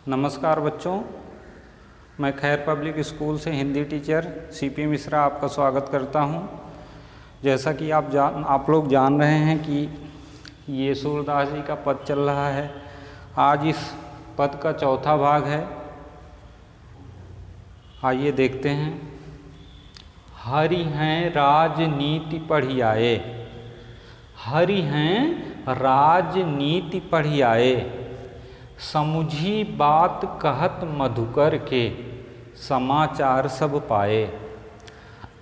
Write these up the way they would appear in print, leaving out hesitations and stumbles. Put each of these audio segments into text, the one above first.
नमस्कार बच्चों, मैं खैर पब्लिक स्कूल से हिंदी टीचर सीपी मिश्रा आपका स्वागत करता हूं। जैसा कि आप लोग जान रहे हैं कि ये सूरदास जी का पद चल रहा है। आज इस पद का चौथा भाग है। आइए देखते हैं। हरि हैं राजनीति पढ़ियाए, हरि हैं राजनीति पढ़ियाए, समुझी बात कहत मधुकर के, समाचार सब पाए।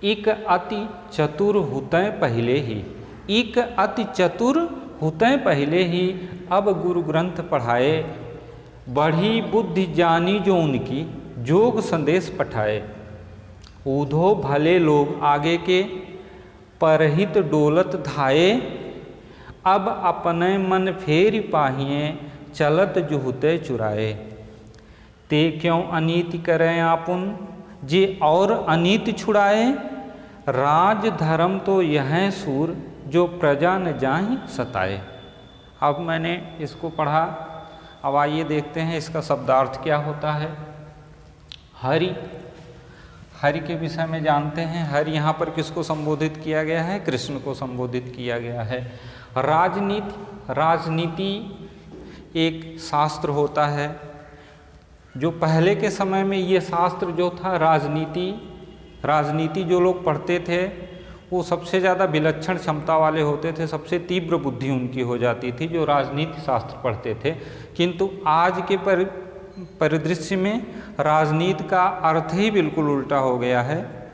इक अति चतुर हुतैं पहले ही, इक अति चतुर हुतैं पहले ही, अब गुरु ग्रंथ पढ़ाए। बढ़ी बुद्धि जानी जो उनकी, जोग संदेश पठाए। ऊधो भले लोग आगे के, परहित डोलत धाये। अब अपने मन फेर पाहिए, चलत जुहुते चुराए। ते क्यों अनीति करें आपुन, जे और अनीति छुड़ाए। राज धर्म तो यह सूर, जो प्रजा न जाहि सताए। अब मैंने इसको पढ़ा। अब आइए देखते हैं इसका शब्दार्थ क्या होता है। हरि, हरि के विषय में जानते हैं। हरि यहाँ पर किसको संबोधित किया गया है? कृष्ण को संबोधित किया गया है। राजनीति, राजनीति एक शास्त्र होता है। जो पहले के समय में ये शास्त्र जो था राजनीति जो लोग पढ़ते थे वो सबसे ज़्यादा विलक्षण क्षमता वाले होते थे, सबसे तीव्र बुद्धि उनकी हो जाती थी जो राजनीति शास्त्र पढ़ते थे। किंतु आज के परिदृश्य में राजनीति का अर्थ ही बिल्कुल उल्टा हो गया है।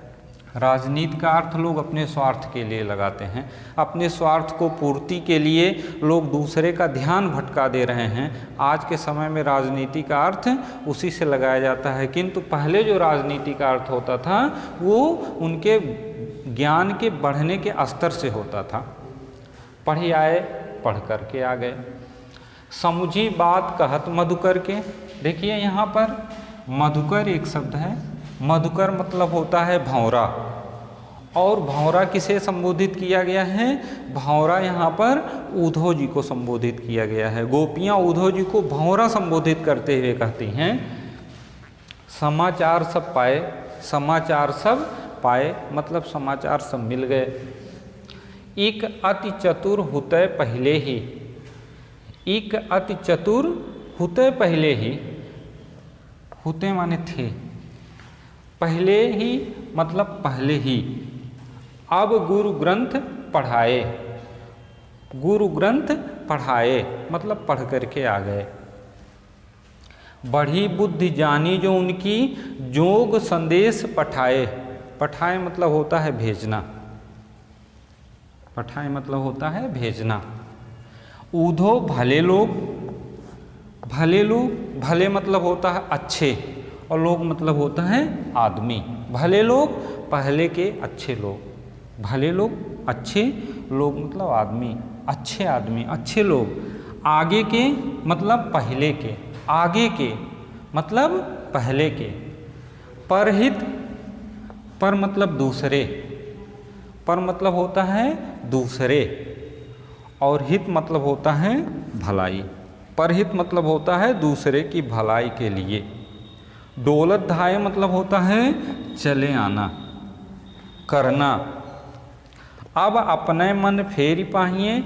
राजनीति का अर्थ लोग अपने स्वार्थ के लिए लगाते हैं। अपने स्वार्थ को पूर्ति के लिए लोग दूसरे का ध्यान भटका दे रहे हैं। आज के समय में राजनीति का अर्थ उसी से लगाया जाता है। किंतु पहले जो राजनीति का अर्थ होता था वो उनके ज्ञान के बढ़ने के स्तर से होता था। पढ़ी आए, पढ़ कर के आ गए। समुझी बात कहत मधुकर के। देखिए यहाँ पर मधुकर एक शब्द है। मधुकर मतलब होता है भंवरा। और भंवरा किसे संबोधित किया गया है? भंवरा यहाँ पर ऊधो जी को संबोधित किया गया है। गोपियाँ ऊधो जी को भंवरा संबोधित करते हुए कहती हैं, समाचार सब पाए। समाचार सब पाए मतलब समाचार सब मिल गए। एक अति चतुर हुतै पहले ही, एक अति चतुर हुतै पहले ही। हुते माने थे, पहले ही मतलब पहले ही। अब गुरु ग्रंथ पढ़ाए, गुरु ग्रंथ पढ़ाए मतलब पढ़ करके आ गए। बढ़ी बुद्धि जानी जो उनकी, जोग संदेश पठाए। पठाए मतलब होता है भेजना, पठाए मतलब होता है भेजना। ऊधो भले लोग, भले लोग, भले मतलब होता है अच्छे और लोग मतलब होता है आदमी। भले लोग पहले के अच्छे लोग, भले लोग अच्छे लोग मतलब आदमी, अच्छे आदमी, अच्छे लोग। आगे के मतलब पहले के, आगे के मतलब पहले के। परहित, पर मतलब दूसरे, पर मतलब होता है दूसरे और हित मतलब होता है भलाई। परहित मतलब होता है दूसरे की भलाई के लिए। डोलत धाये मतलब होता है चले आना, करना। अब अपने मन फेर पाहिए,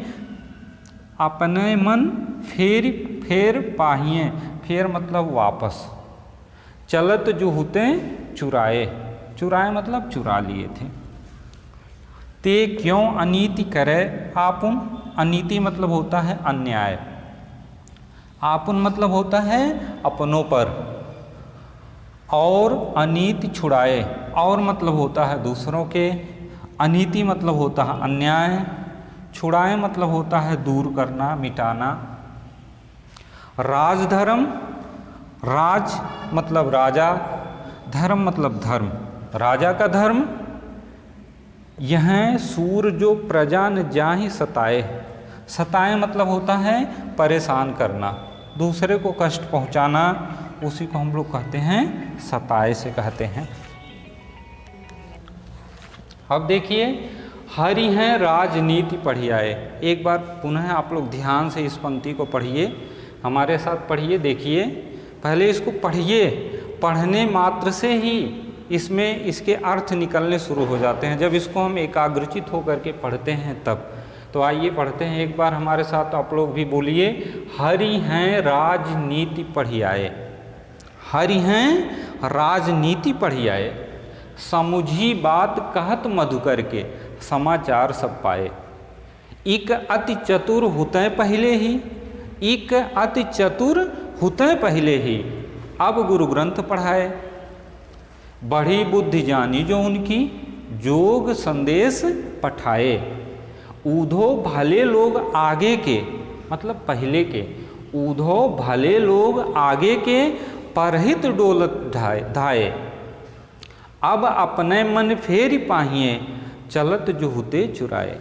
अपने मन फेर पाहिए। फेर मतलब वापस। चलत जो हुते चुराए, चुराए मतलब चुरा लिए थे। ते क्यों अनीति करे आपुन। अनीति मतलब होता है अन्याय। आपुन मतलब होता है अपनों पर। और अनीति छुड़ाए, और मतलब होता है दूसरों के। अनीति मतलब होता है अन्याय। छुड़ाए मतलब होता है दूर करना, मिटाना। राजधर्म, राज मतलब राजा, धर्म मतलब धर्म, राजा का धर्म। यह सूर जो प्रजा न जाहि सताए। सताए मतलब होता है परेशान करना, दूसरे को कष्ट पहुंचाना। उसी को हम लोग कहते हैं सताए से कहते हैं। अब देखिए, हरि हैं राजनीति पढ़ियाए। एक बार पुनः आप लोग ध्यान से इस पंक्ति को पढ़िए, हमारे साथ पढ़िए। देखिए पहले इसको पढ़िए, पढ़ने मात्र से ही इसमें इसके अर्थ निकलने शुरू हो जाते हैं, जब इसको हम एकाग्रचित होकर के पढ़ते हैं तब। तो आइए पढ़ते हैं एक बार हमारे साथ, आप लोग भी बोलिए, हरि हैं राजनीति पढ़ियाए। हरि हैं राजनीति पढ़ियाए, समुझी बात कहत मधुकर के, समाचार सब पाए। इक अति चतुर हुतै पहले ही, इक अति चतुर हुतै पहले ही, अब गुरु ग्रंथ पढ़ाए। बढ़ी बुद्धि जानी जो उनकी, जोग संदेश पठाए। ऊधो भले लोग आगे के, मतलब पहले के, ऊधो भले लोग आगे के, परहित डोलत धाये। अब अपने मन फेर पाहिए, चलत जो हुते चुराए।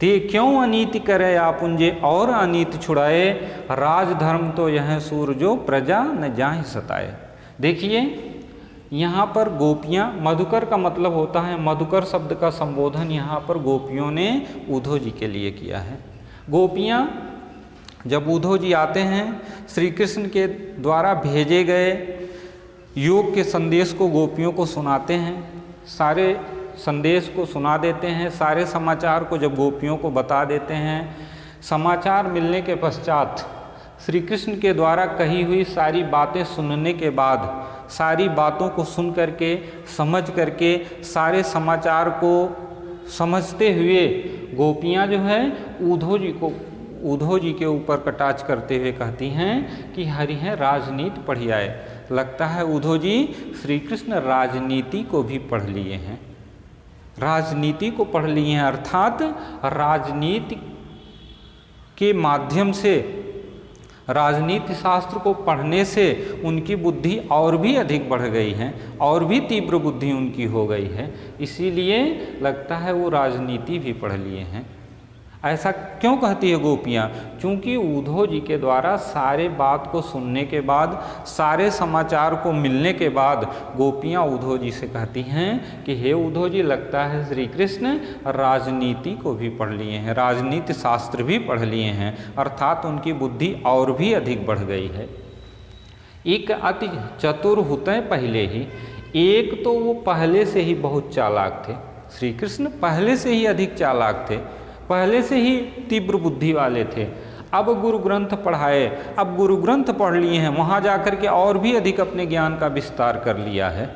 ते क्यों अनीति करे आपुंजे, और अनीति छुड़ाए। राजधर्म तो यह सूर जो, प्रजा न जाहि सताए। देखिए यहाँ पर गोपियाँ, मधुकर का मतलब होता है, मधुकर शब्द का संबोधन यहाँ पर गोपियों ने उद्धव जी के लिए किया है। गोपियाँ जब उद्धव जी आते हैं, श्री कृष्ण के द्वारा भेजे गए योग के संदेश को गोपियों को सुनाते हैं, सारे संदेश को सुना देते हैं, सारे समाचार को जब गोपियों को बता देते हैं। समाचार मिलने के पश्चात श्री कृष्ण के द्वारा कही हुई सारी बातें सुनने के बाद, सारी बातों को सुन करके, समझ करके, सारे समाचार को समझते हुए गोपियाँ जो है उद्धव जी के ऊपर कटाक्ष करते हुए कहती हैं कि हरि हैं राजनीति पढ़ियाए। लगता है उद्धव जी श्री कृष्ण राजनीति को भी पढ़ लिए हैं, राजनीति को पढ़ लिए हैं, अर्थात राजनीति के माध्यम से, राजनीति शास्त्र को पढ़ने से उनकी बुद्धि और भी अधिक बढ़ गई है, और भी तीव्र बुद्धि उनकी हो गई है, इसीलिए लगता है वो राजनीति भी पढ़ लिए हैं। ऐसा क्यों कहती है गोपियाँ? क्योंकि उद्धव जी के द्वारा सारे बात को सुनने के बाद, सारे समाचार को मिलने के बाद गोपियाँ उद्धव जी से कहती हैं कि हे उद्धव जी, लगता है श्री कृष्ण राजनीति को भी पढ़ लिए हैं, राजनीति शास्त्र भी पढ़ लिए हैं, अर्थात उनकी बुद्धि और भी अधिक बढ़ गई है। एक अति चतुर हुतै पहले ही, एक तो वो पहले से ही बहुत चालाक थे, श्री कृष्ण पहले से ही अधिक चालाक थे, पहले से ही तीव्र बुद्धि वाले थे। अब गुरु ग्रंथ पढ़ाए, अब गुरु ग्रंथ पढ़ लिए हैं, वहाँ जाकर के और भी अधिक अपने ज्ञान का विस्तार कर लिया है।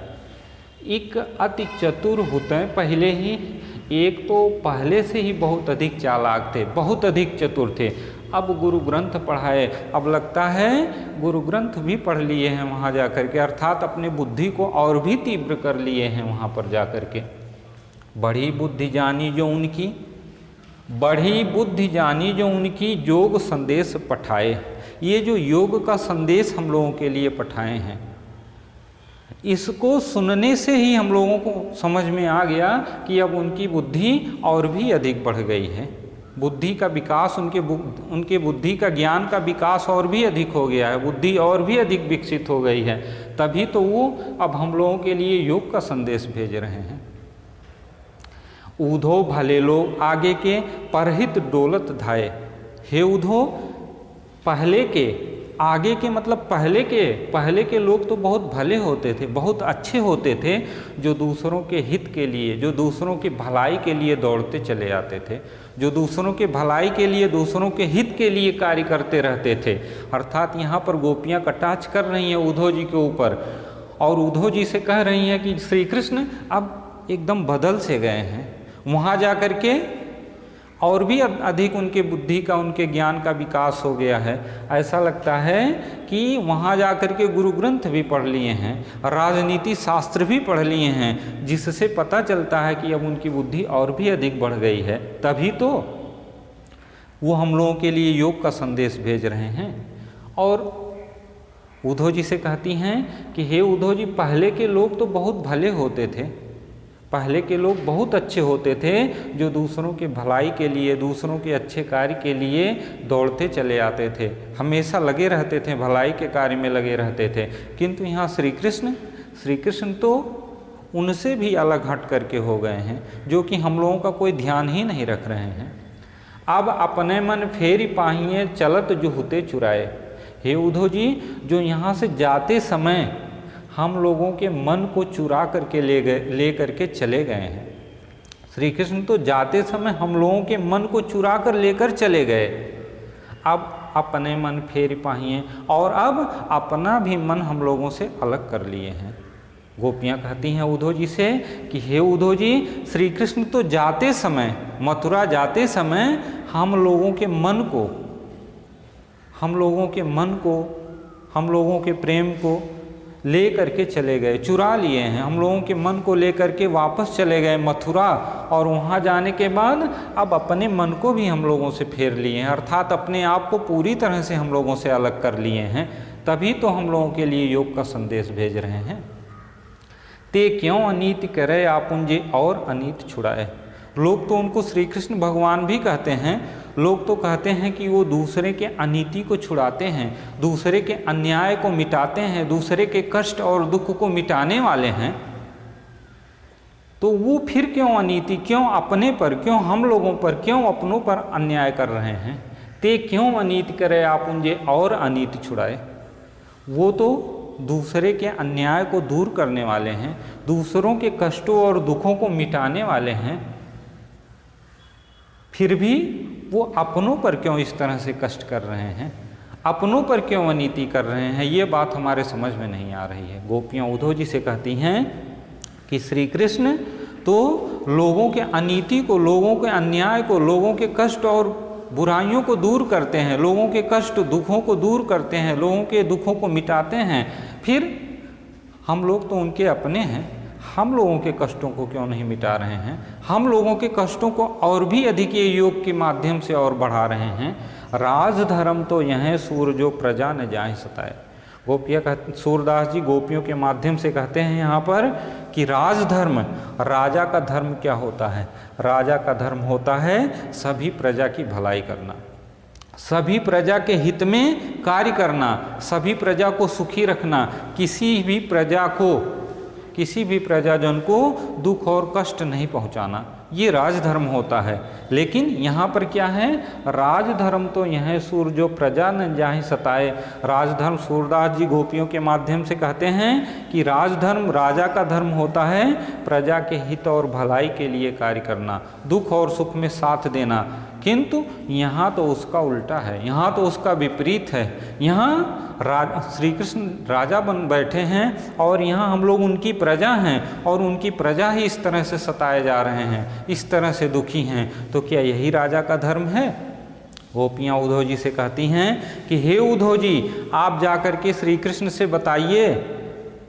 एक अति चतुर हुतै पहले ही, एक तो पहले से ही बहुत अधिक चालाक थे, बहुत अधिक चतुर थे। अब गुरु ग्रंथ पढ़ाए, अब लगता है गुरु ग्रंथ भी पढ़ लिए हैं वहाँ जा कर के, अर्थात अपने बुद्धि को और भी तीव्र कर लिए हैं वहाँ पर जा कर के। बढ़ी बुद्धि जानी जो उनकी, बढ़ी बुद्धि जानी जो उनकी, योग संदेश पठाए। ये जो योग का संदेश हम लोगों के लिए पठाए हैं, इसको सुनने से ही हम लोगों को समझ में आ गया कि अब उनकी बुद्धि और भी अधिक बढ़ गई है, बुद्धि का विकास, उनके बुद्धि का ज्ञान का विकास और भी अधिक हो गया है, बुद्धि और भी अधिक विकसित हो गई है, तभी तो वो अब हम लोगों के लिए योग का संदेश भेज रहे हैं। ऊधो भले लोग आगे के, परहित डोलत धाये। हे उद्धव, पहले के, आगे के मतलब पहले के लोग तो बहुत भले होते थे, बहुत अच्छे होते थे, जो दूसरों के हित के लिए, जो दूसरों की भलाई के लिए दौड़ते चले आते थे, जो दूसरों के भलाई के लिए, दूसरों के हित के लिए कार्य करते रहते थे। अर्थात यहाँ पर गोपियाँ कटाक्ष कर रही हैं उद्धव जी के ऊपर, और उद्धव जी से कह रही हैं कि श्री कृष्ण अब एकदम बदल से गए हैं, वहाँ जा कर के और भी अधिक उनके बुद्धि का, उनके ज्ञान का विकास हो गया है। ऐसा लगता है कि वहाँ जा कर के गुरु ग्रंथ भी पढ़ लिए हैं, राजनीति शास्त्र भी पढ़ लिए हैं, जिससे पता चलता है कि अब उनकी बुद्धि और भी अधिक बढ़ गई है, तभी तो वो हम लोगों के लिए योग का संदेश भेज रहे हैं। और उद्धव जी से कहती हैं कि हे उद्धव जी, पहले के लोग तो बहुत भले होते थे, पहले के लोग बहुत अच्छे होते थे, जो दूसरों के भलाई के लिए, दूसरों के अच्छे कार्य के लिए दौड़ते चले आते थे, हमेशा लगे रहते थे, भलाई के कार्य में लगे रहते थे। किंतु यहाँ श्री कृष्ण तो उनसे भी अलग हट करके हो गए हैं, जो कि हम लोगों का कोई ध्यान ही नहीं रख रहे हैं। अब अपने मन फेरी पाहिए, चलत जो हुते चुराए। हे उद्धव जी, जो यहाँ से जाते समय हम लोगों के मन को चुरा करके ले करके चले गए हैं। श्री कृष्ण तो जाते समय हम लोगों के मन को चुरा कर लेकर चले गए, अब अपने मन फेर पाहिए और अब अपना भी मन हम लोगों से अलग कर लिए हैं। गोपियाँ कहती हैं उद्धव जी से कि हे उद्धव जी, श्री कृष्ण तो जाते समय, मथुरा जाते समय हम लोगों के मन को, हम लोगों के प्रेम को ले करके चले गए, चुरा लिए हैं। हम लोगों के मन को ले करके वापस चले गए मथुरा, और वहाँ जाने के बाद अब अपने मन को भी हम लोगों से फेर लिए हैं, अर्थात अपने आप को पूरी तरह से हम लोगों से अलग कर लिए हैं। तभी तो हम लोगों के लिए योग का संदेश भेज रहे हैं। ते क्यों अनीति करे आपुंजे और अनीत छुड़ाए। लोग तो उनको श्री कृष्ण भगवान भी कहते हैं। लोग तो कहते हैं कि वो दूसरे के अनीति को छुड़ाते हैं, दूसरे के अन्याय को मिटाते हैं, दूसरे के कष्ट और दुख को मिटाने वाले हैं। तो वो फिर क्यों अनीति, क्यों अपने पर, क्यों हम लोगों पर, क्यों अपनों पर अन्याय कर रहे हैं। ते क्यों अनीति करे आपुंजे और अनीति छुड़ाए। वो तो दूसरे के अन्याय को दूर करने वाले हैं, दूसरों के कष्टों और दुखों को मिटाने वाले हैं, फिर भी वो अपनों पर क्यों इस तरह से कष्ट कर रहे हैं, अपनों पर क्यों अनीति कर रहे हैं, ये बात हमारे समझ में नहीं आ रही है। गोपियाँ उद्धव जी से कहती हैं कि श्री कृष्ण तो लोगों के अनीति को, लोगों के अन्याय को, लोगों के कष्ट और बुराइयों को दूर करते हैं, लोगों के कष्ट दुखों को दूर करते हैं, लोगों के दुखों को मिटाते हैं। फिर हम लोग तो उनके अपने हैं, हम लोगों के कष्टों को क्यों नहीं मिटा रहे हैं, हम लोगों के कष्टों को और भी अधिक ये योग के माध्यम से और बढ़ा रहे हैं। राजधर्म तो यह सूर जो प्रजा न जाए सताए। गोपियाँ कहते, सूरदास जी गोपियों के माध्यम से कहते हैं यहाँ पर कि राजधर्म, राजा का धर्म क्या होता है। राजा का धर्म होता है सभी प्रजा की भलाई करना, सभी प्रजा के हित में कार्य करना, सभी प्रजा को सुखी रखना, किसी भी प्रजाजन को दुख और कष्ट नहीं पहुंचाना, ये राजधर्म होता है। लेकिन यहाँ पर क्या है, राजधर्म तो यह सूर जो प्रजा न जाहि सताए। राजधर्म, सूरदास जी गोपियों के माध्यम से कहते हैं कि राजधर्म, राजा का धर्म होता है प्रजा के हित और भलाई के लिए कार्य करना, दुख और सुख में साथ देना। किंतु यहाँ तो उसका उल्टा है, यहाँ तो उसका विपरीत है। यहाँ श्री कृष्ण राजा बन बैठे हैं और यहाँ हम लोग उनकी प्रजा हैं और उनकी प्रजा ही इस तरह से सताए जा रहे हैं, इस तरह से दुखी हैं। तो क्या यही राजा का धर्म है। गोपियाँ उद्धव जी से कहती हैं कि हे उद्धव जी, आप जाकर के श्री कृष्ण से बताइए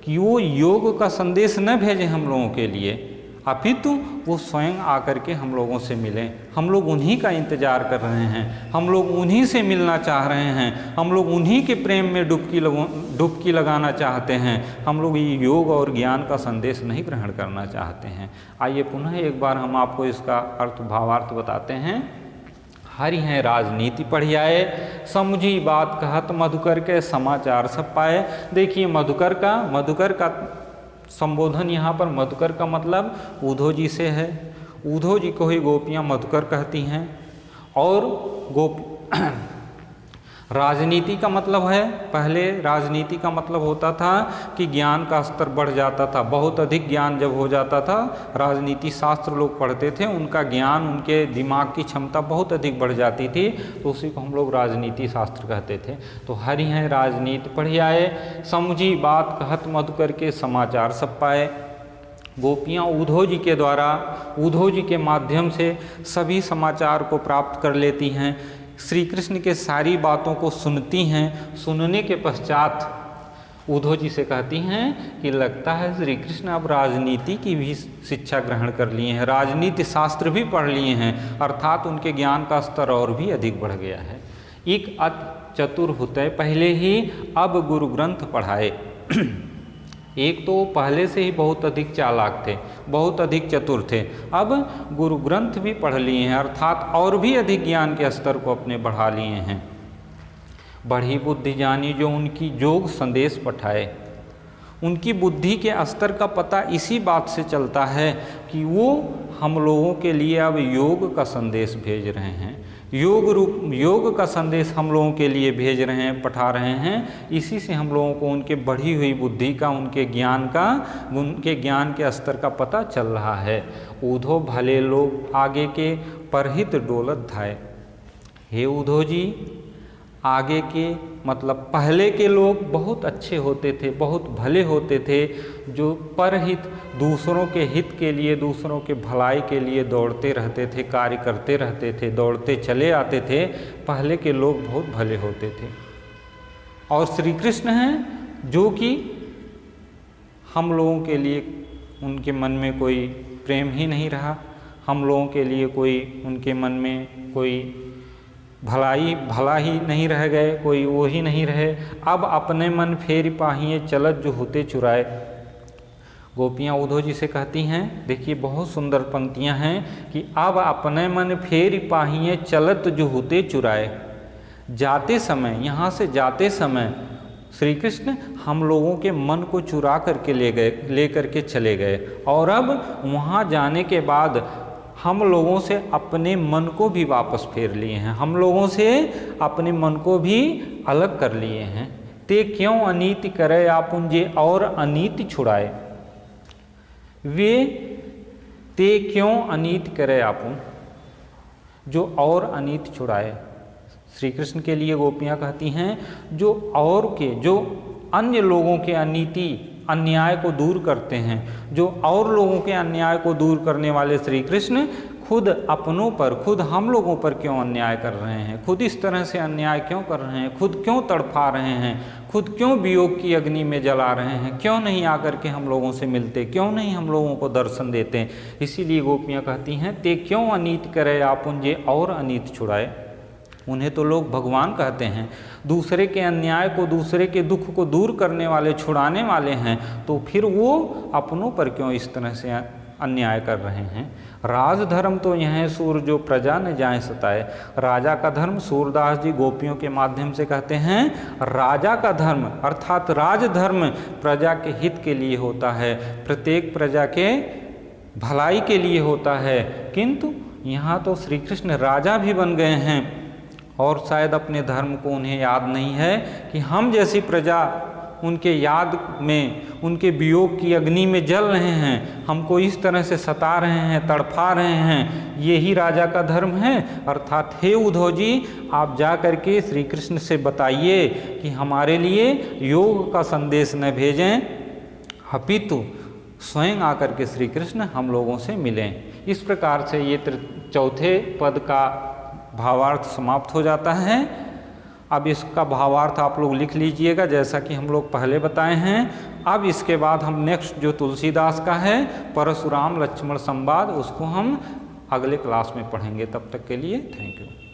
कि वो योग का संदेश न भेजें हम लोगों के लिए, अपितु वो स्वयं आकर के हम लोगों से मिलें। हम लोग उन्हीं का इंतज़ार कर रहे हैं, हम लोग उन्हीं से मिलना चाह रहे हैं, हम लोग उन्हीं के प्रेम में डुबकी लगाना चाहते हैं। हम लोग ये योग और ज्ञान का संदेश नहीं ग्रहण करना चाहते हैं। आइए पुनः एक बार हम आपको इसका अर्थ भावार्थ बताते हैं। हरि हैं राजनीति पढ़ियाए, समझी बात कहत मधुकर के समाचार सब पाए। देखिए मधुकर का संबोधन यहाँ पर, मधुकर का मतलब उद्धव जी से है। उद्धव जी को ही गोपियाँ मधुकर कहती हैं। और राजनीति का मतलब है, पहले राजनीति का मतलब होता था कि ज्ञान का स्तर बढ़ जाता था, बहुत अधिक ज्ञान जब हो जाता था, राजनीति शास्त्र लोग पढ़ते थे, उनका ज्ञान, उनके दिमाग की क्षमता बहुत अधिक बढ़ जाती थी, तो उसी को हम लोग राजनीति शास्त्र कहते थे। तो हरि हैं राजनीति पढ़ियाए, समझी बात कहत मधुकर के समाचार सब पाए। गोपियाँ उद्धव जी के द्वारा, उद्धव जी के माध्यम से सभी समाचार को प्राप्त कर लेती हैं, श्री कृष्ण के सारी बातों को सुनती हैं। सुनने के पश्चात उद्धव जी से कहती हैं कि लगता है श्री कृष्ण अब राजनीति की भी शिक्षा ग्रहण कर लिए हैं, राजनीति शास्त्र भी पढ़ लिए हैं, अर्थात उनके ज्ञान का स्तर और भी अधिक बढ़ गया है। एक अति चतुर होते पहले ही अब गुरु ग्रंथ पढ़ाए। एक तो पहले से ही बहुत अधिक चालाक थे, बहुत अधिक चतुर थे, अब गुरु ग्रंथ भी पढ़ लिए हैं, अर्थात और भी अधिक ज्ञान के स्तर को अपने बढ़ा लिए हैं। बढ़ी बुद्धि जानी जो उनकी जोग संदेश पठाए। उनकी बुद्धि के स्तर का पता इसी बात से चलता है कि वो हम लोगों के लिए अब योग का संदेश भेज रहे हैं। योग का संदेश हम लोगों के लिए भेज रहे हैं, पठा रहे हैं। इसी से हम लोगों को उनके बढ़ी हुई बुद्धि का, उनके ज्ञान के स्तर का पता चल रहा है। ऊधो भले लोग आगे के परहित डोलत धाय। हे उद्धव जी, आगे के मतलब पहले के लोग बहुत अच्छे होते थे, बहुत भले होते थे, जो परहित दूसरों के हित के लिए, दूसरों के भलाई के लिए दौड़ते रहते थे, कार्य करते रहते थे, दौड़ते चले आते थे। पहले के लोग बहुत भले होते थे। और श्री कृष्ण हैं जो कि हम लोगों के लिए, उनके मन में कोई प्रेम ही नहीं रहा, हम लोगों के लिए कोई, उनके मन में कोई भला ही नहीं रह गए, कोई वो ही नहीं रहे। अब अपने मन फेर पाहिए चलत जो होते चुराए। गोपियाँ उद्धव जी से कहती हैं, देखिए बहुत सुंदर पंक्तियां हैं कि अब अपने मन फेर पाहिए चलत जो होते चुराए। जाते समय, यहाँ से जाते समय श्री कृष्ण हम लोगों के मन को चुरा करके ले करके चले गए। और अब वहाँ जाने के बाद हम लोगों से अपने मन को भी वापस फेर लिए हैं, हम लोगों से अपने मन को भी अलग कर लिए हैं। ते क्यों अनीति करे आपुन जे और अनीति छुड़ाए। वे ते क्यों अनीति करे आपुन, जो और अनीति छुड़ाए। श्री कृष्ण के लिए गोपियाँ कहती हैं, जो अन्य लोगों के अनीति, अन्याय को दूर करते हैं, जो और लोगों के अन्याय को दूर करने वाले श्री कृष्ण खुद अपनों पर, खुद हम लोगों पर क्यों अन्याय कर रहे हैं, खुद इस तरह से अन्याय क्यों कर रहे हैं, खुद क्यों तड़फा रहे हैं, खुद क्यों वियोग की अग्नि में जला रहे हैं, क्यों नहीं आकर के हम लोगों से मिलते, क्यों नहीं हम लोगों को दर्शन देते। इसीलिए गोपियाँ कहती हैं, ते क्यों अनीत करे आपुन जे और अनीत छुड़ाए। उन्हें तो लोग भगवान कहते हैं, दूसरे के अन्याय को, दूसरे के दुख को दूर करने वाले, छुड़ाने वाले हैं, तो फिर वो अपनों पर क्यों इस तरह से अन्याय कर रहे हैं। राजधर्म तो यह है सूर जो प्रजा न जाए सताए। राजा का धर्म, सूरदास जी गोपियों के माध्यम से कहते हैं, राजा का धर्म अर्थात राजधर्म प्रजा के हित के लिए होता है, प्रत्येक प्रजा के भलाई के लिए होता है। किंतु यहाँ तो श्री कृष्ण राजा भी बन गए हैं और शायद अपने धर्म को उन्हें याद नहीं है कि हम जैसी प्रजा उनके याद में, उनके वियोग की अग्नि में जल रहे हैं, हमको इस तरह से सता रहे हैं, तड़फा रहे हैं, यही राजा का धर्म है। अर्थात हे उद्धव जी, आप जा करके श्री कृष्ण से बताइए कि हमारे लिए योग का संदेश न भेजें, अपितु स्वयं आकर के श्री कृष्ण हम लोगों से मिलें। इस प्रकार से ये चौथे पद का भावार्थ समाप्त हो जाता है। अब इसका भावार्थ आप लोग लिख लीजिएगा, जैसा कि हम लोग पहले बताए हैं। अब इसके बाद हम नेक्स्ट जो तुलसीदास का है परशुराम लक्ष्मण संवाद, उसको हम अगले क्लास में पढ़ेंगे। तब तक के लिए थैंक यू।